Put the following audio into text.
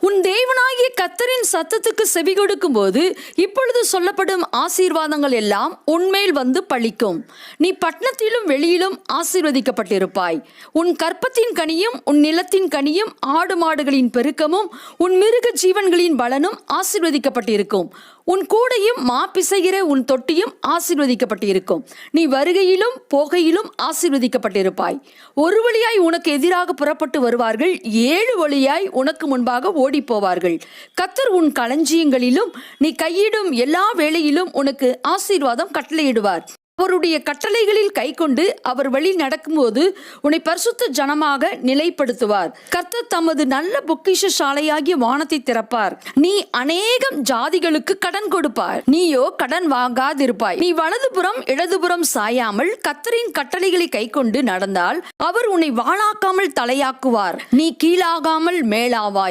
உன் தேவனாகிய கர்த்தரின் சத்தத்துக்கு செவி கொடுக்கும் போது இப்பொழுது சொல்லப்படும் ஆசீர்வாதங்கள் எல்லாம் உன்மேல் வந்து பழிக்கும். நீ பட்டணத்திலும் வெளியிலும் ஆசீர்வதிக்கப்பட்டிருப்பாய். உன் கற்பத்தின் கனியும் உன் நிலத்தின் கனியும் ஆடு மாடுகளின் பெருக்கமும் உன் மிருக ஜீவன்களின் பலனும் ஆசீர்வதிக்கப்பட்டிருக்கும். உன் கூடையும் மா பிசைகிற உன் தொட்டியும் ஆசீர்வதிக்கப்பட்டிருக்கும். நீ வருகையிலும் போகையிலும் ஆசீர்வதிக்கப்பட்டிருப்பாய். ஒரு வழியாய் உனக்கு எதிராக புறப்பட்டு வருவார்கள், 7 வழியாய் உனக்கு முன்பாக ஓடி போவார்கள். கர்த்தர் உன் களஞ்சியங்களிலும் நீ கையிடும் எல்லா வேளையிலும் உனக்கு ஆசீர்வாதம் கட்டளையிடுவார். அவருடைய கட்டளைகளில் கை கொண்டு அவர் வழி நடக்கும்போது உன்னை பரிசுத்த ஜனமாக நிலைப்படுத்துவார். கர்த்தர் தமது நல்ல பொக்கிஷ சாலையாகிய வானத்தை திறப்பார். நீ அநேகம் ஜாதிகளுக்கு கடன் கொடுப்பார், நீயோ கடன் வாங்காதிருப்பாய். நீ வலதுபுறம் இடதுபுறம் சாயாமல் கர்த்தரின் கட்டளைகளை கை கொண்டு நடந்தால் அவர் உன்னை வாளாக்காமல் தலையாக்குவார். நீ கீழாகாமல் மேலாவாய்.